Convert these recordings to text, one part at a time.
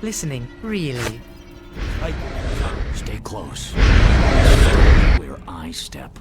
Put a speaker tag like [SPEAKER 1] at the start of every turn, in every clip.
[SPEAKER 1] Listening, really.
[SPEAKER 2] Stay close. Where I step.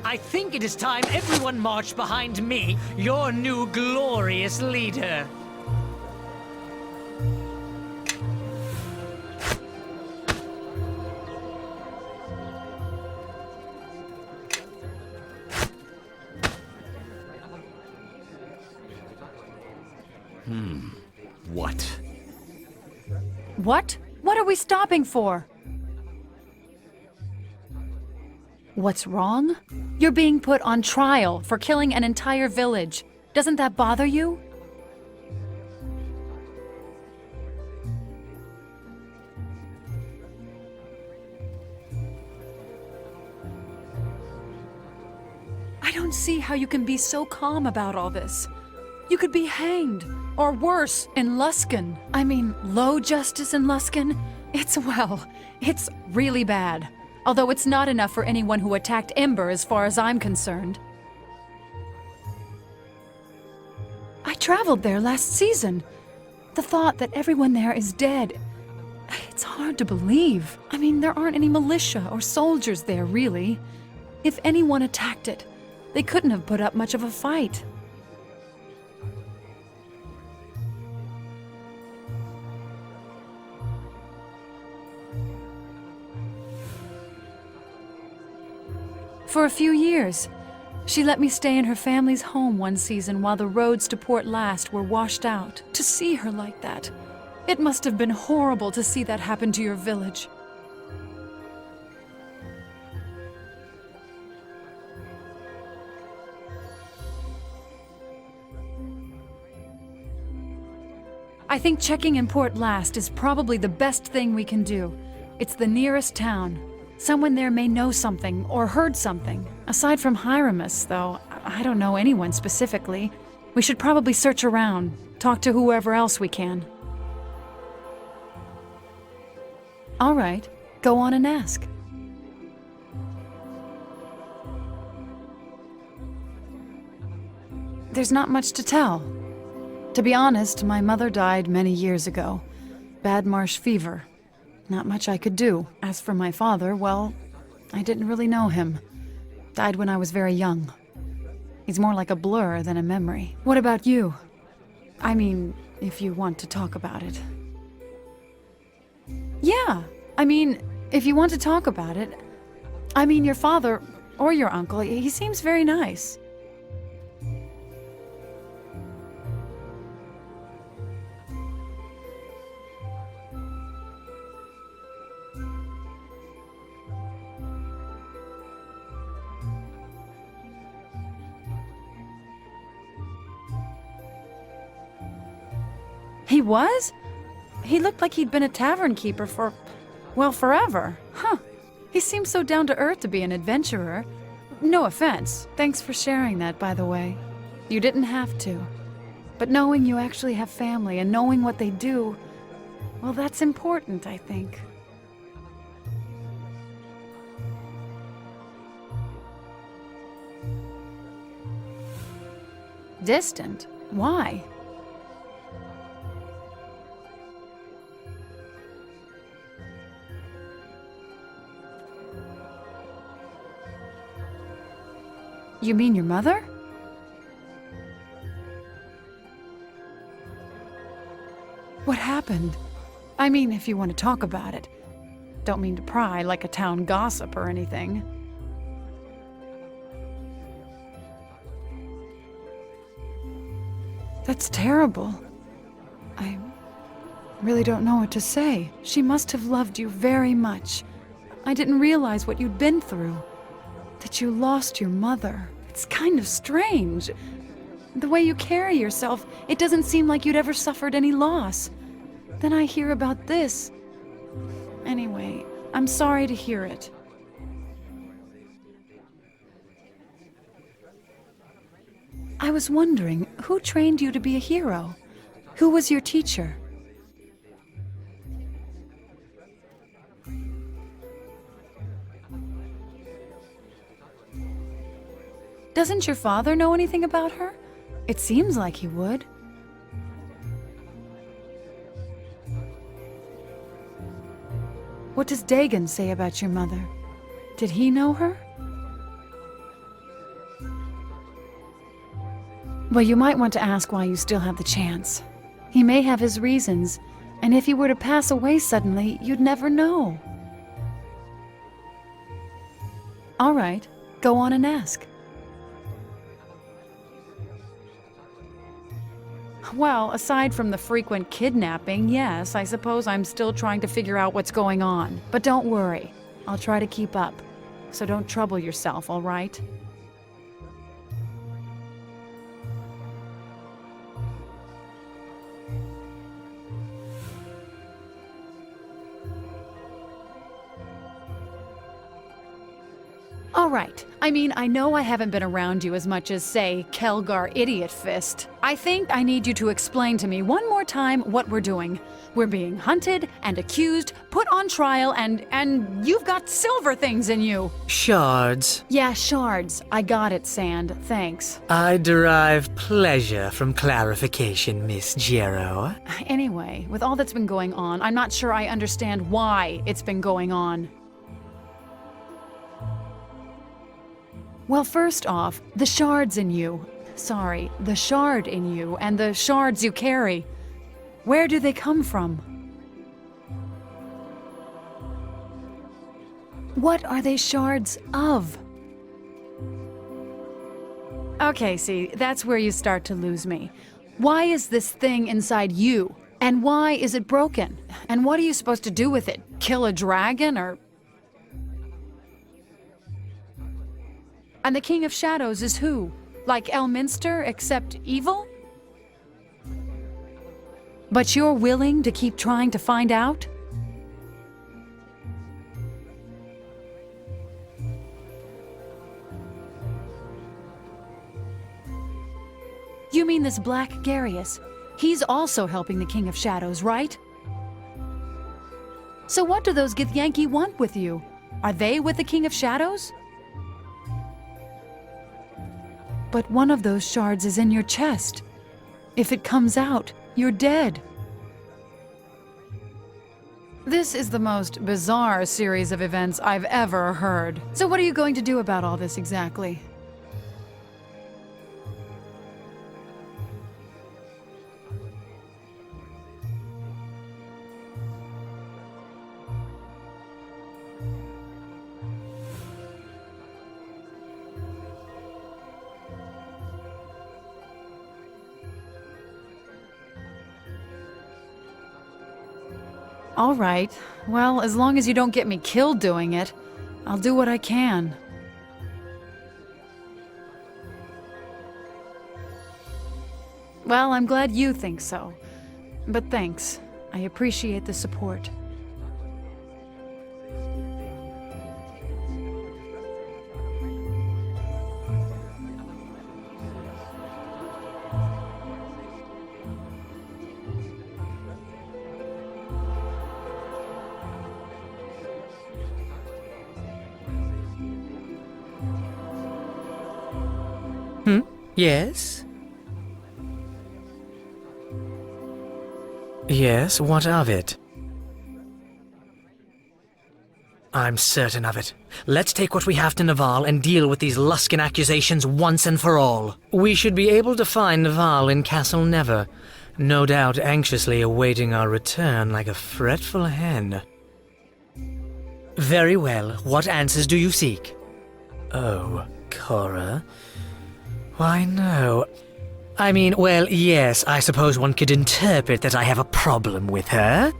[SPEAKER 1] I think it is time everyone marched behind me, your new glorious leader.
[SPEAKER 2] What?
[SPEAKER 3] What? What are we stopping for? What's wrong? You're being put on trial for killing an entire village. Doesn't that bother you? I don't see how you can be so calm about all this. You could be hanged, or worse, in Luskan. I mean, low justice in Luskan? It's really bad. Although it's not enough for anyone who attacked Ember as far as I'm concerned. I traveled there last season. The thought that everyone there is dead, it's hard to believe. I mean, there aren't any militia or soldiers there, really. If anyone attacked it, they couldn't have put up much of a fight. For a few years, she let me stay in her family's home one season while the roads to Port Last were washed out. To see her like that, it must have been horrible to see that happen to your village. I think checking in Port Last is probably the best thing we can do. It's the nearest town. Someone there may know something, or heard something. Aside from Hieromus, though, I don't know anyone specifically. We should probably search around, talk to whoever else we can. All right, go on and ask. There's not much to tell. To be honest, my mother died many years ago. Bad marsh fever. Not much I could do. As for my father, well, I didn't really know him. Died when I was very young. He's more like a blur than a memory. What about you? I mean, if you want to talk about it. Yeah, I mean, if you want to talk about it. I mean, your father, or your uncle, he seems very nice. He was? He looked like he'd been a tavern keeper for, well, forever. Huh. He seems so down to earth to be an adventurer. No offense. Thanks for sharing that, by the way. You didn't have to. But knowing you actually have family and knowing what they do, well, that's important, I think. Distant? Why? You mean your mother? What happened? I mean, if you want to talk about it. Don't mean to pry like a town gossip or anything. That's terrible. I really don't know what to say. She must have loved you very much. I didn't realize what you'd been through. That you lost your mother. It's kind of strange. The way you carry yourself, it doesn't seem like you'd ever suffered any loss. Then I hear about this. Anyway, I'm sorry to hear it. I was wondering, who trained you to be a hero? Who was your teacher? Doesn't your father know anything about her? It seems like he would. What does Dagon say about your mother? Did he know her? Well, you might want to ask why you still have the chance. He may have his reasons, and if he were to pass away suddenly, you'd never know. All right, go on and ask. Well, aside from the frequent kidnapping, yes, I suppose I'm still trying to figure out what's going on. But don't worry, I'll try to keep up. So don't trouble yourself, all right? All right. I mean, I know I haven't been around you as much as, say, Kelgar Idiot Fist. I think I need you to explain to me one more time what we're doing. We're being hunted and accused, put on trial, and you've got silver things in you.
[SPEAKER 4] Shards.
[SPEAKER 3] Yeah, shards. I got it, Sand. Thanks.
[SPEAKER 4] I derive pleasure from clarification, Miss Jero.
[SPEAKER 3] Anyway, with all that's been going on, I'm not sure I understand why it's been going on. Well, first off, the shards in you. Sorry, the shard in you and the shards you carry. Where do they come from? What are they shards of? Okay, see, that's where you start to lose me. Why is this thing inside you? And why is it broken? And what are you supposed to do with it? Kill a dragon or... And the King of Shadows is who? Like Elminster, except evil? But you're willing to keep trying to find out? You mean this Black Garius? He's also helping the King of Shadows, right? So what do those Githyanki want with you? Are they with the King of Shadows? But one of those shards is in your chest. If it comes out, you're dead. This is the most bizarre series of events I've ever heard. So what are you going to do about all this exactly? All right. Well, as long as you don't get me killed doing it, I'll do what I can. Well, I'm glad you think so. But thanks. I appreciate the support.
[SPEAKER 4] Yes? Yes, what of it? I'm certain of it. Let's take what we have to Naval and deal with these Luskan accusations once and for all. We should be able to find Naval in Castle Never, no doubt anxiously awaiting our return like a fretful hen. Very well, what answers do you seek? Oh, Cora. Why, no. I mean, well, yes, I suppose one could interpret that I have a problem with her.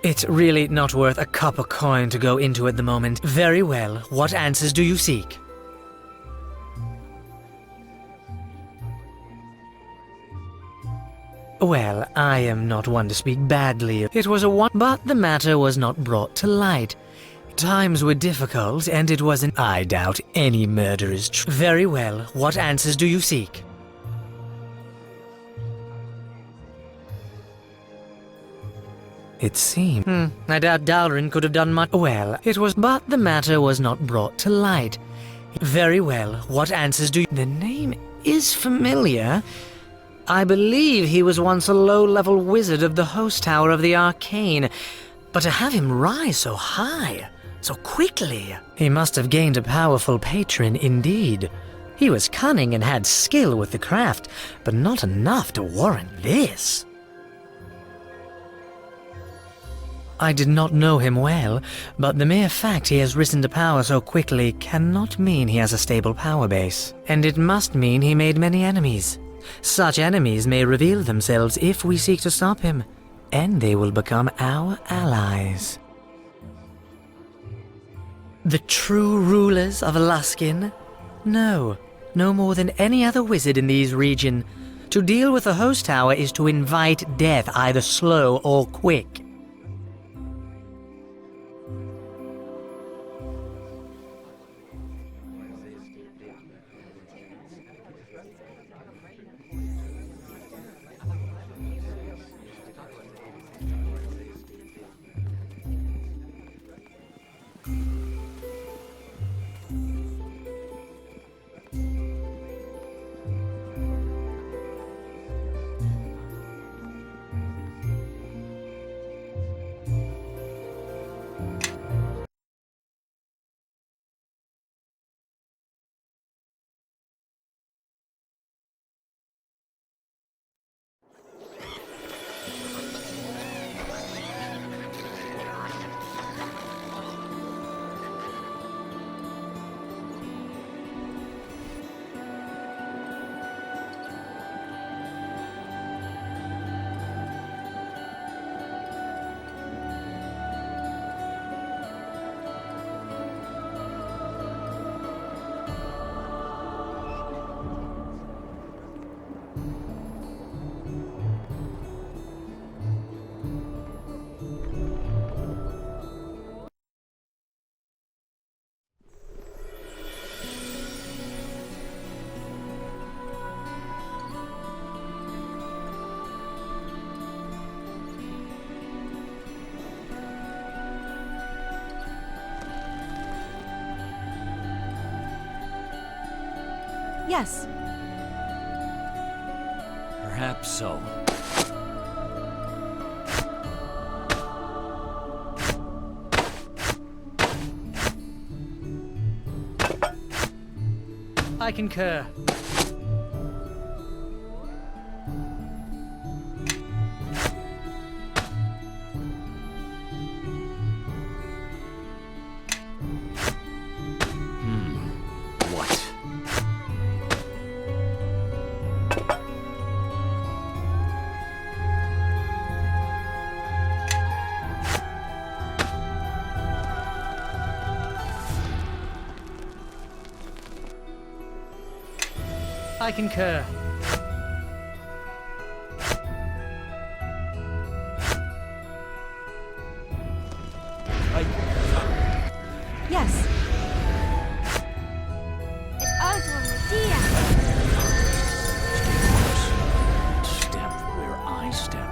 [SPEAKER 4] It's really not worth a copper coin to go into at the moment. Very well, what answers do you seek? Well, I am not one to speak badly. It was but the matter was not brought to light. Times were difficult, and it wasn't. I doubt any murder is true. Very well, what answers do you seek? It seemed. I doubt Dalrin could have done much. Well, it was. But the matter was not brought to light. Very well, what answers do you. The name is familiar. I believe he was once a low-level wizard of the host tower of the Arcane, but to have him rise so high, so quickly, he must have gained a powerful patron indeed. He was cunning and had skill with the craft, but not enough to warrant this. I did not know him well, but the mere fact he has risen to power so quickly cannot mean he has a stable power base, and it must mean he made many enemies. Such enemies may reveal themselves if we seek to stop him, and they will become our allies. The true rulers of Luskin? No, no more than any other wizard in these regions. To deal with the host tower is to invite death, either slow or quick.
[SPEAKER 5] Yes.
[SPEAKER 2] Perhaps so.
[SPEAKER 1] I concur.
[SPEAKER 2] What?
[SPEAKER 1] I concur.
[SPEAKER 5] Yes. It's also an idea.
[SPEAKER 2] Step where I step.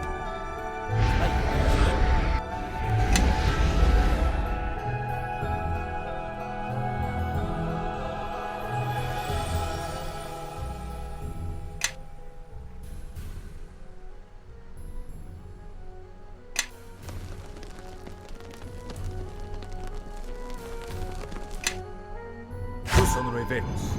[SPEAKER 6] Sono Revenos.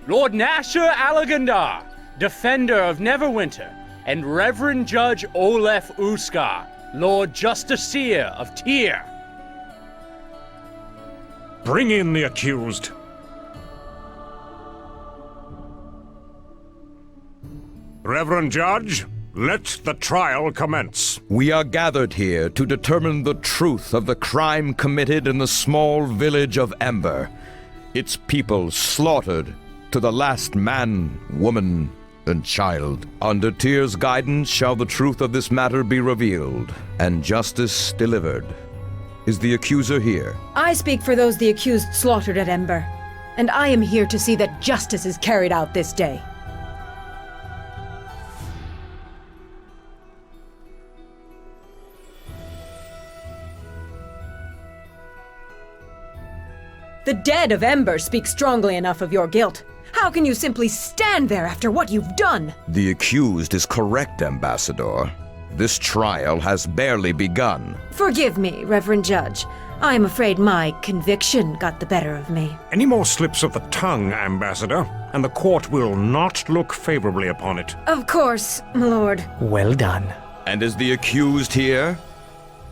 [SPEAKER 7] Lord Nasher Alagandar, Defender of Neverwinter, and Reverend Judge Olef Uskar, Lord Justiciar of Tyr.
[SPEAKER 6] Bring in the accused. Reverend Judge, let the trial commence.
[SPEAKER 8] We are gathered here to determine the truth of the crime committed in the small village of Ember. Its people slaughtered to the last man, woman, and child. Under Tyr's guidance shall the truth of this matter be revealed, and justice delivered. Is the accuser here?
[SPEAKER 9] I speak for those the accused slaughtered at Ember, and I am here to see that justice is carried out this day. The dead of Ember speak strongly enough of your guilt. How can you simply stand there after what you've done?
[SPEAKER 8] The accused is correct, Ambassador. This trial has barely begun.
[SPEAKER 9] Forgive me, Reverend Judge. I am afraid my conviction got the better of me.
[SPEAKER 6] Any more slips of the tongue, Ambassador, and the court will not look favorably upon it.
[SPEAKER 9] Of course, my lord.
[SPEAKER 4] Well done.
[SPEAKER 8] And is the accused here?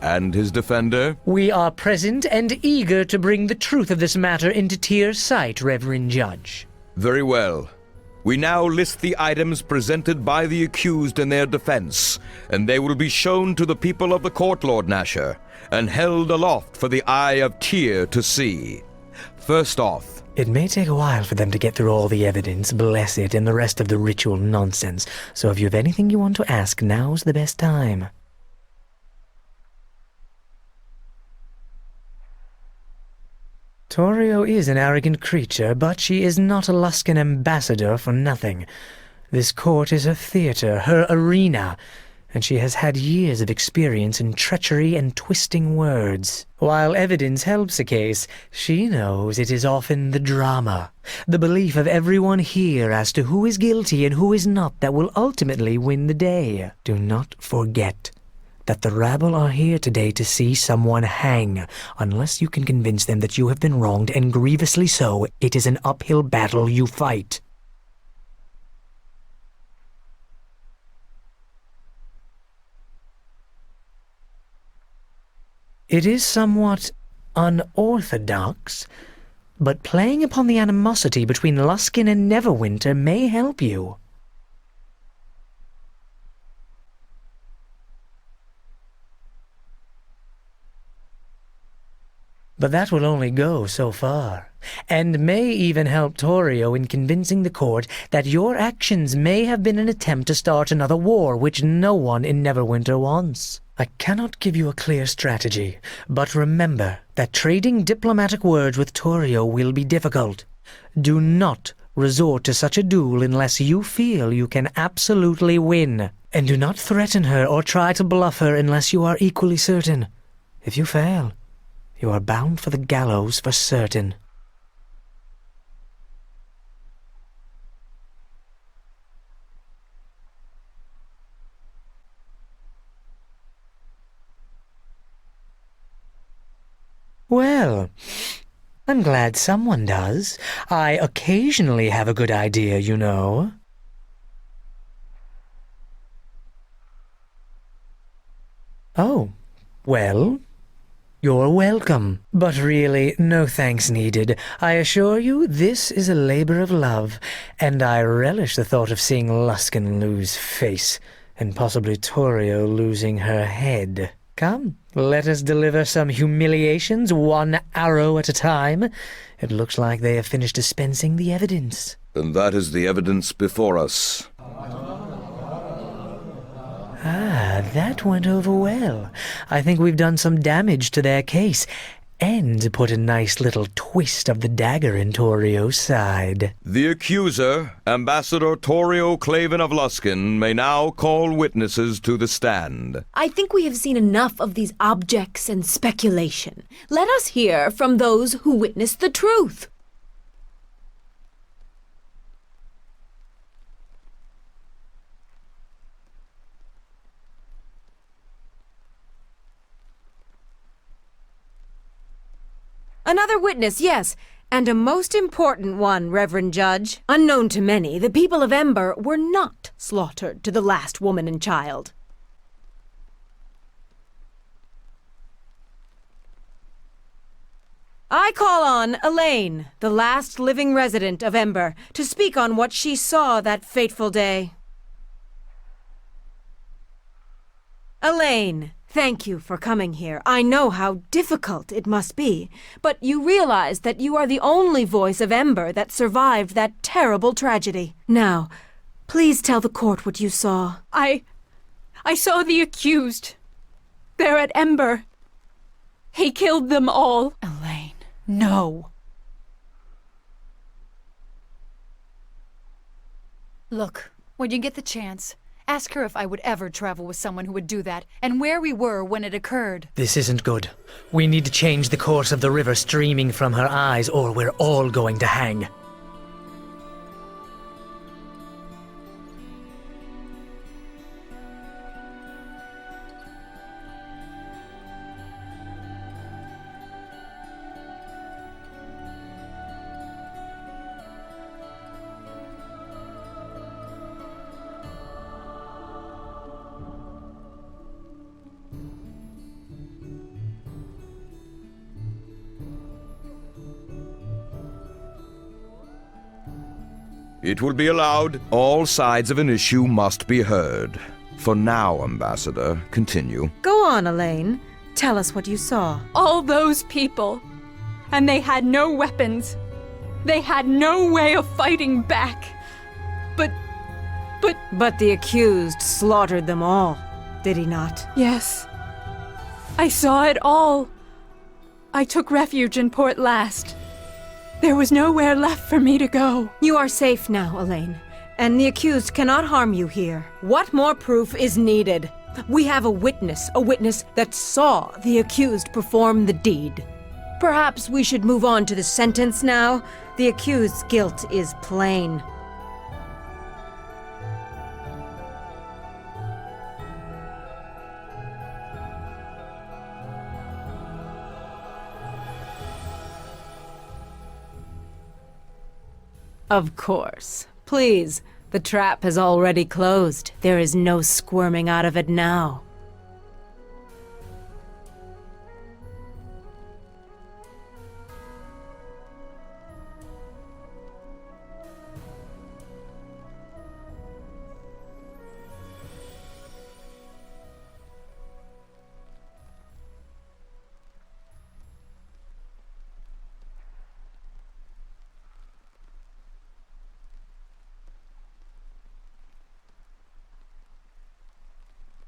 [SPEAKER 8] And his defender?
[SPEAKER 4] We are present and eager to bring the truth of this matter into Tyr's sight, Reverend Judge.
[SPEAKER 8] Very well. We now list the items presented by the accused in their defense, and they will be shown to the people of the court, Lord Nasher, and held aloft for the eye of Tyr to see. First off,
[SPEAKER 4] It may take a while for them to get through all the evidence, bless it, and the rest of the ritual nonsense, so if you have anything you want to ask, now's the best time. Torio is an arrogant creature, but she is not a Luskan ambassador for nothing. This court is her theater, her arena, and she has had years of experience in treachery and twisting words. While evidence helps a case, she knows it is often the drama, the belief of everyone here as to who is guilty and who is not that will ultimately win the day. Do not forget that the rabble are here today to see someone hang. Unless you can convince them that you have been wronged, and grievously so, it is an uphill battle you fight. It is somewhat unorthodox, but playing upon the animosity between Luskin and Neverwinter may help you. But that will only go so far, and may even help Torio in convincing the court that your actions may have been an attempt to start another war which no one in Neverwinter wants. I cannot give you a clear strategy, but remember that trading diplomatic words with Torio will be difficult. Do not resort to such a duel unless you feel you can absolutely win, and do not threaten her or try to bluff her unless you are equally certain. If you fail, you are bound for the gallows for certain. Well, I'm glad someone does. I occasionally have a good idea, you know. Oh, well, you're welcome. But really, no thanks needed. I assure you, this is a labor of love, and I relish the thought of seeing Luskin lose face, and possibly Torio losing her head. Come, let us deliver some humiliations, one arrow at a time. It looks like they have finished dispensing the evidence.
[SPEAKER 8] and that is the evidence before us.
[SPEAKER 4] Ah, that went over well. I think we've done some damage to their case, and put a nice little twist of the dagger in Torio's side.
[SPEAKER 8] The accuser, Ambassador Torio Claven of Luskin, may now call witnesses to the stand.
[SPEAKER 5] I think we have seen enough of these objects and speculation. Let us hear from those who witnessed the truth. Another witness, yes. And a most important one, Reverend Judge. Unknown to many, the people of Ember were not slaughtered to the last woman and child. I call on Elaine, the last living resident of Ember, to speak on what she saw that fateful day. Elaine, thank you for coming here. I know how difficult it must be, but you realize that you are the only voice of Ember that survived that terrible tragedy. Now, please tell the court what you saw.
[SPEAKER 3] I saw the accused. They're at Ember. He killed them all.
[SPEAKER 1] Elaine, no.
[SPEAKER 3] Look, when you get the chance, ask her if I would ever travel with someone who would do that, and where we were when it occurred.
[SPEAKER 4] This isn't good. We need to change the course of the river streaming from her eyes, or we're all going to hang.
[SPEAKER 8] It will be allowed. All sides of an issue must be heard. For now, Ambassador, continue.
[SPEAKER 5] Go on, Elaine. Tell us what you saw.
[SPEAKER 3] All those people. And they had no weapons. They had no way of fighting back.
[SPEAKER 5] But the accused slaughtered them all, did he not?
[SPEAKER 3] Yes. I saw it all. I took refuge in Port Last. There was nowhere left for me to go.
[SPEAKER 5] You are safe now, Elaine, and the accused cannot harm you here. What more proof is needed? We have a witness that saw the accused perform the deed. Perhaps we should move on to the sentence now. The accused's guilt is plain. Of course. Please, the trap has already closed. There is no squirming out of it now.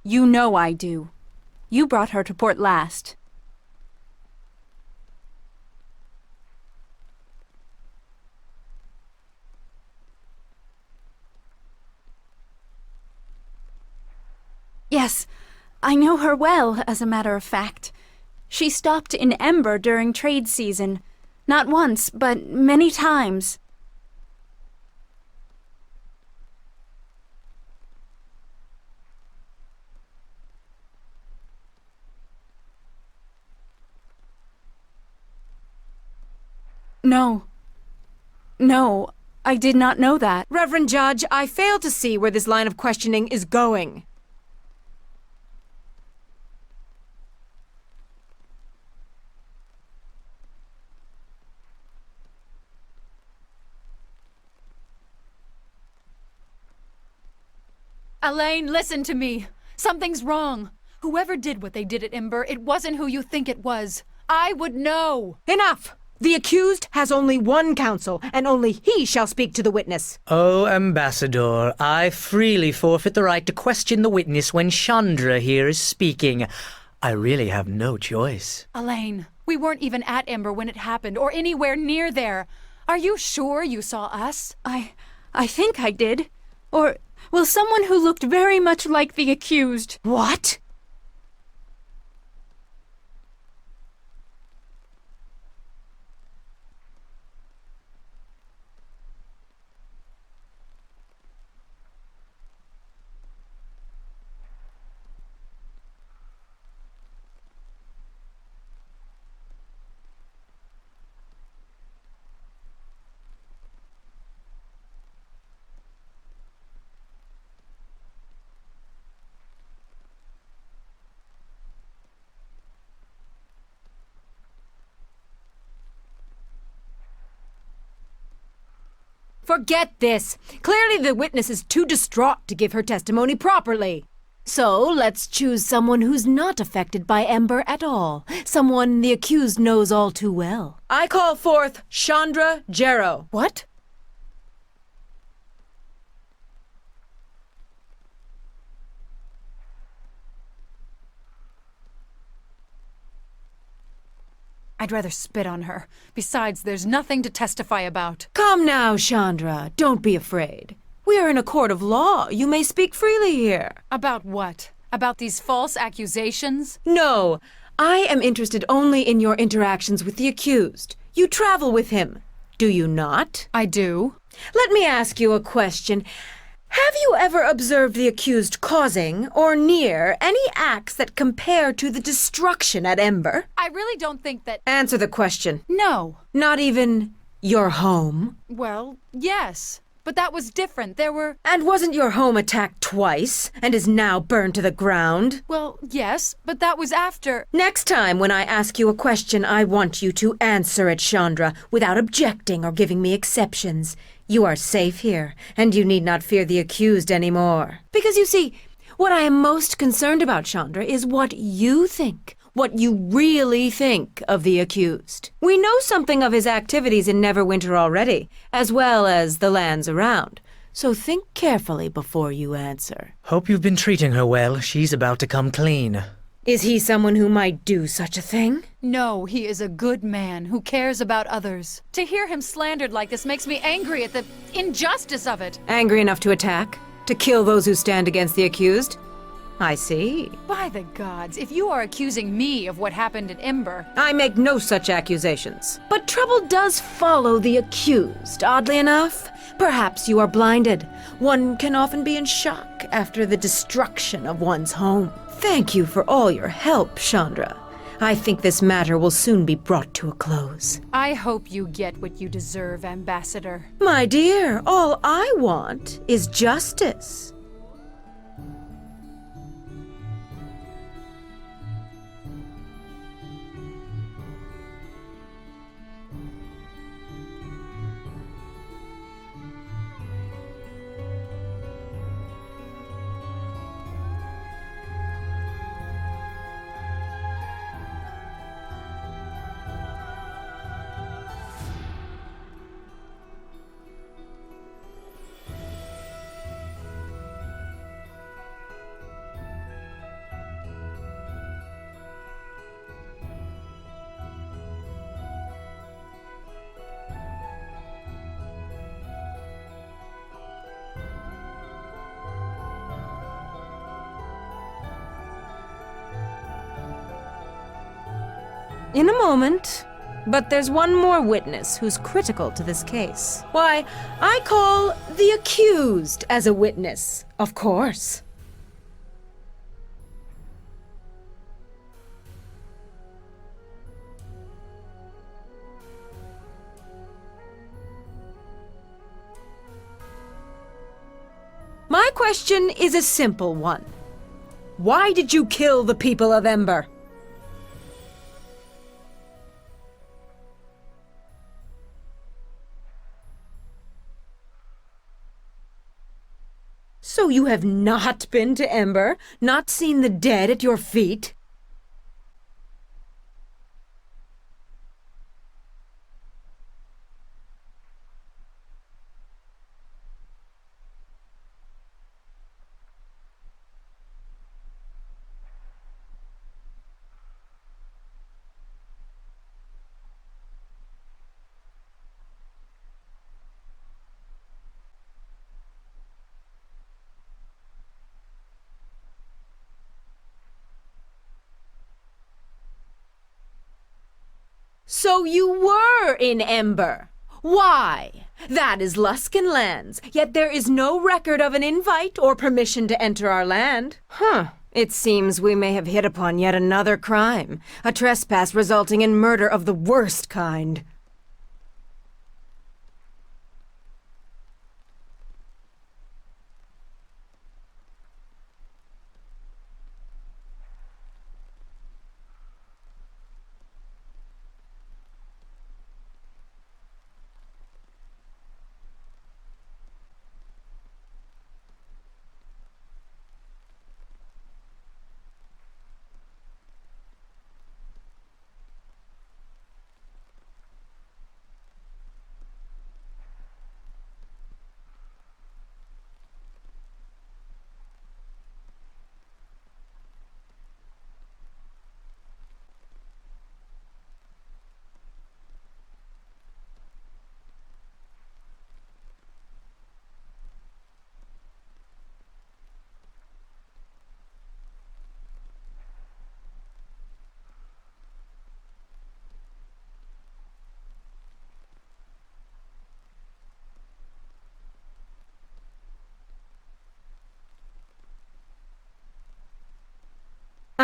[SPEAKER 3] You know I do. You brought her to Port Last. Yes, I know her well, as a matter of fact. She stopped in Ember during trade season. Not once, but many times. No, I did not know that.
[SPEAKER 5] Reverend Judge, I fail to see where this line of questioning is going.
[SPEAKER 3] Elaine, listen to me. Something's wrong. Whoever did what they did at Ember, it wasn't who you think it was. I would know.
[SPEAKER 5] Enough! The accused has only one counsel, and only he shall speak to the witness.
[SPEAKER 4] Oh, Ambassador, I freely forfeit the right to question the witness when Chandra here is speaking. I really have no choice.
[SPEAKER 3] Elaine, we weren't even at Ember when it happened, or anywhere near there. Are you sure you saw us? I think I did. Or, well, someone who looked very much like the accused.
[SPEAKER 5] What? Forget this. Clearly the witness is too distraught to give her testimony properly. So, let's choose someone who's not affected by Ember at all. Someone the accused knows all too well. I call forth Chandra Jarrow.
[SPEAKER 3] What? I'd rather spit on her. Besides, there's nothing to testify about.
[SPEAKER 5] Come now, Chandra. Don't be afraid. We are in a court of law. You may speak freely here.
[SPEAKER 3] About what? About these false accusations?
[SPEAKER 5] No, I am interested only in your interactions with the accused. You travel with him, do you not?
[SPEAKER 3] I do.
[SPEAKER 5] Let me ask you a question. Have you ever observed the accused causing, or near, any acts that compare to the destruction at Ember?
[SPEAKER 3] I really don't think that...
[SPEAKER 5] Answer the question.
[SPEAKER 3] No.
[SPEAKER 5] Not even your home?
[SPEAKER 3] Well, yes. But that was different. There were...
[SPEAKER 5] And wasn't your home attacked twice, and is now burned to the ground?
[SPEAKER 3] Well, yes, but that was after...
[SPEAKER 5] Next time when I ask you a question, I want you to answer it, Chandra, without objecting or giving me exceptions. You are safe here, and you need not fear the accused anymore. Because you see, what I am most concerned about, Chandra, is what you think. What you really think of the accused. We know something of his activities in Neverwinter already, as well as the lands around. So think carefully before you answer.
[SPEAKER 4] Hope you've been treating her well. She's about to come clean.
[SPEAKER 5] Is he someone who might do such a thing?
[SPEAKER 3] No, he is a good man who cares about others. To hear him slandered like this makes me angry at the injustice of it.
[SPEAKER 5] Angry enough to attack? To kill those who stand against the accused? I see.
[SPEAKER 3] By the gods, if you are accusing me of what happened at Ember...
[SPEAKER 5] I make no such accusations. But trouble does follow the accused, oddly enough. Perhaps you are blinded. One can often be in shock after the destruction of one's home. Thank you for all your help, Chandra. I think this matter will soon be brought to a close.
[SPEAKER 3] I hope you get what you deserve, Ambassador.
[SPEAKER 5] My dear, all I want is justice. In a moment. But there's one more witness who's critical to this case. Why, I call the accused as a witness, of course. My question is a simple one. Why did you kill the people of Ember? So you have not been to Ember? Not seen the dead at your feet? So you were in Ember. Why? That is Luskan lands, yet there is no record of an invite or permission to enter our land. It seems we may have hit upon yet another crime, a trespass resulting in murder of the worst kind.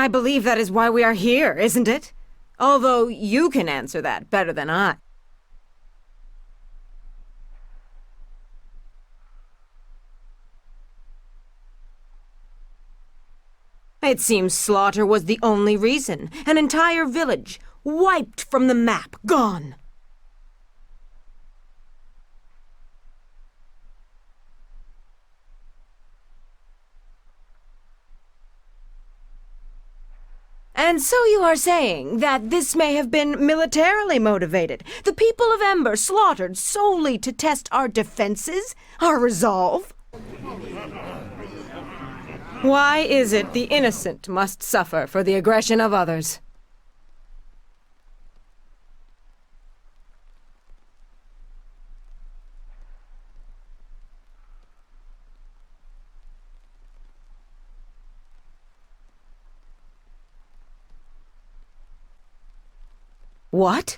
[SPEAKER 5] I believe that is why we are here, isn't it? Although you can answer that better than I. It seems slaughter was the only reason. An entire village, wiped from the map, gone. And so you are saying that this may have been militarily motivated? The people of Ember slaughtered solely to test our defenses? Our resolve? Why is it the innocent must suffer for the aggression of others? What?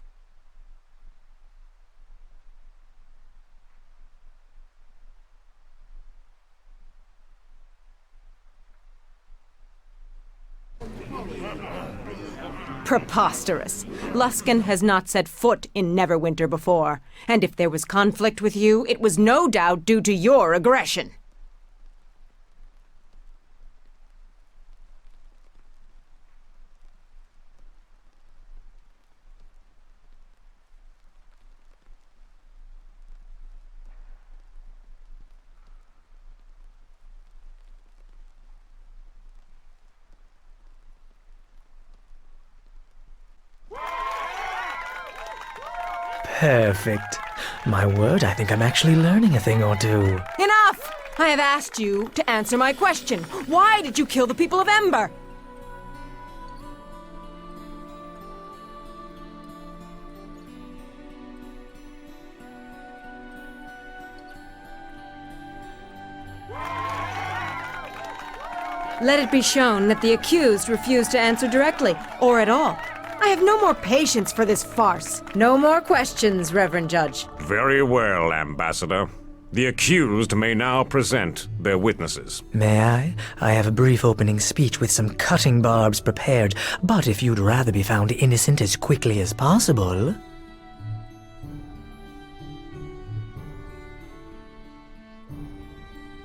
[SPEAKER 5] Preposterous. Luskan has not set foot in Neverwinter before, and if there was conflict with you, it was no doubt due to your aggression.
[SPEAKER 4] Perfect. My word, I think I'm actually learning a thing or two.
[SPEAKER 5] Enough! I have asked you to answer my question. Why did you kill the people of Ember? Let it be shown that the accused refused to answer directly, or at all. I have no more patience for this farce. No more questions, Reverend Judge.
[SPEAKER 6] Very well, Ambassador. The accused may now present their witnesses.
[SPEAKER 4] May I? I have a brief opening speech with some cutting barbs prepared, but if you'd rather be found innocent as quickly as possible...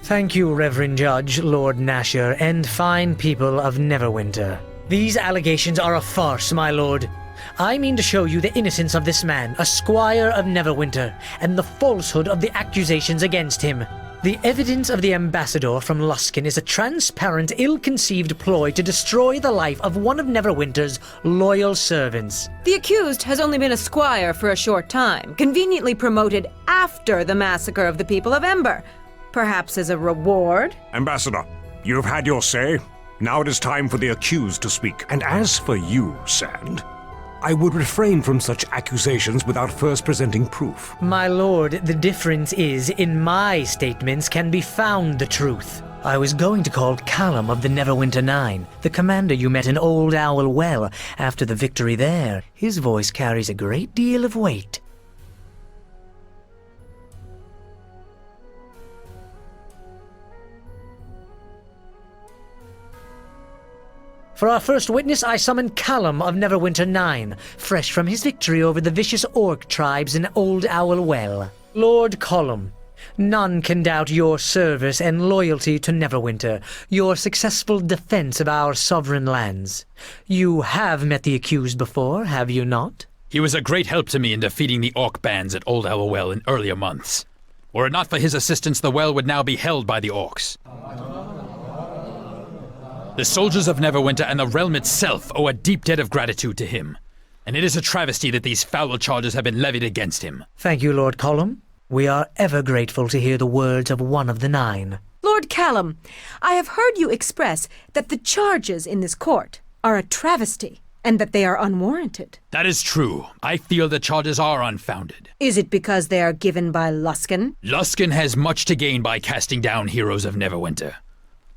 [SPEAKER 4] Thank you, Reverend Judge, Lord Nasher, and fine people of Neverwinter. These allegations are a farce, my lord. I mean to show you the innocence of this man, a squire of Neverwinter, and the falsehood of the accusations against him. The evidence of the ambassador from Luskan is a transparent, ill-conceived ploy to destroy the life of one of Neverwinter's loyal servants.
[SPEAKER 5] The accused has only been a squire for a short time, conveniently promoted after the massacre of the people of Ember. Perhaps as a reward?
[SPEAKER 6] Ambassador, you have had your say. Now it is time for the accused to speak. And as for you, Sand, I would refrain from such accusations without first presenting proof.
[SPEAKER 4] My lord, the difference is, in my statements can be found the truth. I was going to call Callum of the Neverwinter Nine, the commander you met in Old Owl Well after the victory there. His voice carries a great deal of weight. For our first witness, I summon Callum of Neverwinter Nine, fresh from his victory over the vicious orc tribes in Old Owl Well. Lord Callum, none can doubt your service and loyalty to Neverwinter, your successful defense of our sovereign lands. You have met the accused before, have you not?
[SPEAKER 10] He was a great help to me in defeating the orc bands at Old Owl Well in earlier months. Were it not for his assistance, the well would now be held by the orcs. The soldiers of Neverwinter and the realm itself owe a deep debt of gratitude to him, and it is a travesty that these foul charges have been levied against him.
[SPEAKER 4] Thank you, Lord Callum. We are ever grateful to hear the words of one of the nine.
[SPEAKER 5] Lord Callum, I have heard you express that the charges in this court are a travesty, and that they are unwarranted.
[SPEAKER 10] That is true. I feel the charges are unfounded.
[SPEAKER 5] Is it because they are given by Luskan?
[SPEAKER 10] Luskan has much to gain by casting down heroes of Neverwinter.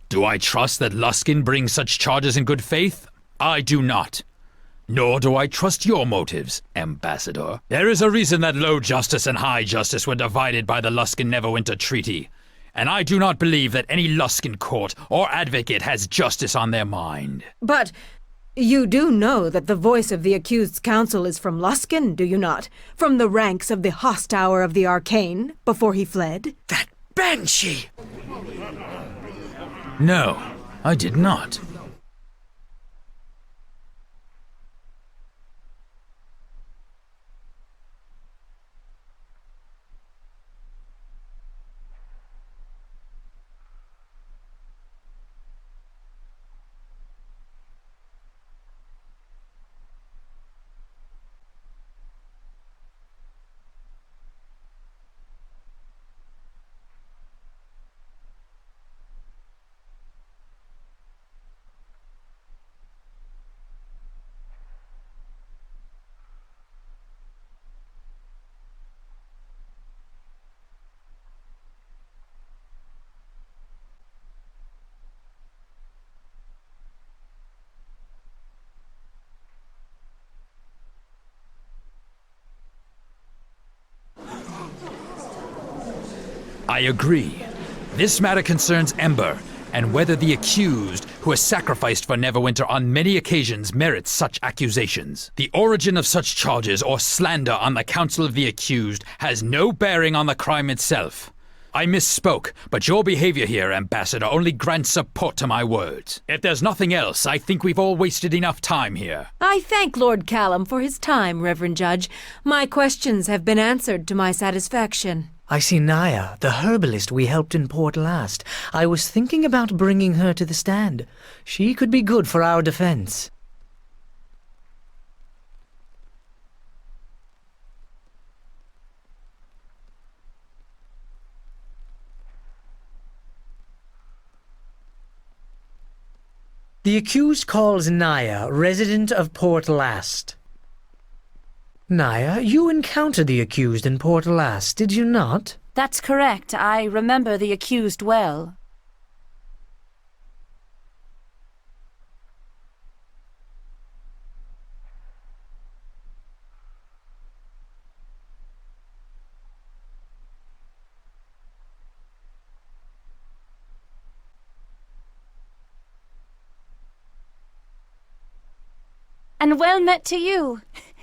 [SPEAKER 10] Do I trust that Luskan brings such charges in good faith? I do not. Nor do I trust your motives, Ambassador. There is a reason that low justice and high justice were divided by the Luskan-Neverwinter Treaty, and I do not believe that any Luskan court or advocate has justice on their mind.
[SPEAKER 5] But You do know that the voice of the accused's counsel is from Luskin, do you not? From the ranks of the Host Hour of the Arcane, before he fled?
[SPEAKER 4] That banshee!
[SPEAKER 10] No, I did not. I agree. This matter concerns Ember, and whether the accused, who has sacrificed for Neverwinter on many occasions, merits such accusations. The origin of such charges or slander on the counsel of the accused has no bearing on the crime itself. I misspoke, but your behavior here, Ambassador, only grants support to my words. If there's nothing else, I think we've all wasted enough time here.
[SPEAKER 5] I thank Lord Callum for his time, Reverend Judge. My questions have been answered to my satisfaction.
[SPEAKER 4] I see Naya, the herbalist we helped in port last. I was thinking about bringing her to the stand. She could be good for our defense. The accused calls Naya, resident of Port Last. Naya, you encountered the accused in Port Last, did you not?
[SPEAKER 11] That's correct. I remember the accused well. And well met to you.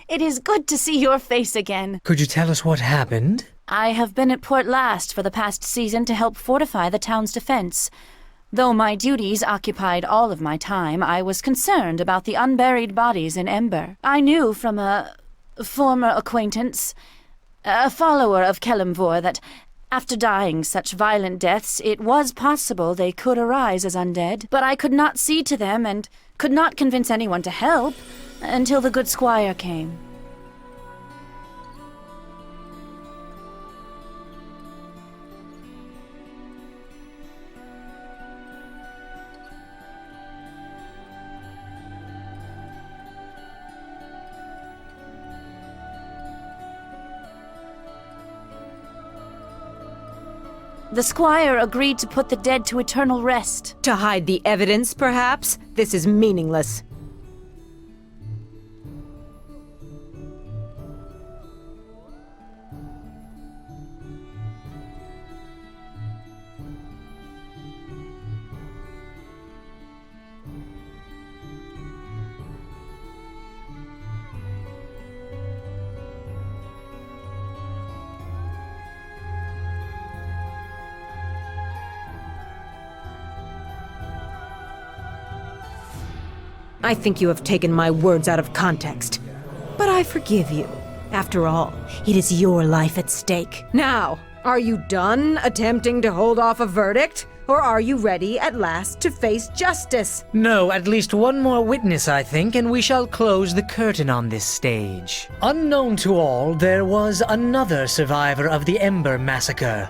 [SPEAKER 11] It is good to see your face again.
[SPEAKER 4] Could you tell us what happened?
[SPEAKER 11] I have been at Port Last for the past season to help fortify the town's defense. Though my duties occupied all of my time, I was concerned about the unburied bodies in Ember. I knew from a former acquaintance, a follower of Kelemvor, that after dying such violent deaths, it was possible they could arise as undead. But I could not see to them and could not convince anyone to help until the good squire came. The squire agreed to put the dead to eternal rest.
[SPEAKER 5] To hide the evidence, perhaps? This is meaningless. I think you have taken my words out of context. But I forgive you. After all, it is your life at stake. Now, are you done attempting to hold off a verdict? Or are you ready at last to face justice?
[SPEAKER 4] No, at least one more witness, I think, and we shall close the curtain on this stage. Unknown to all, there was another survivor of the Ember Massacre.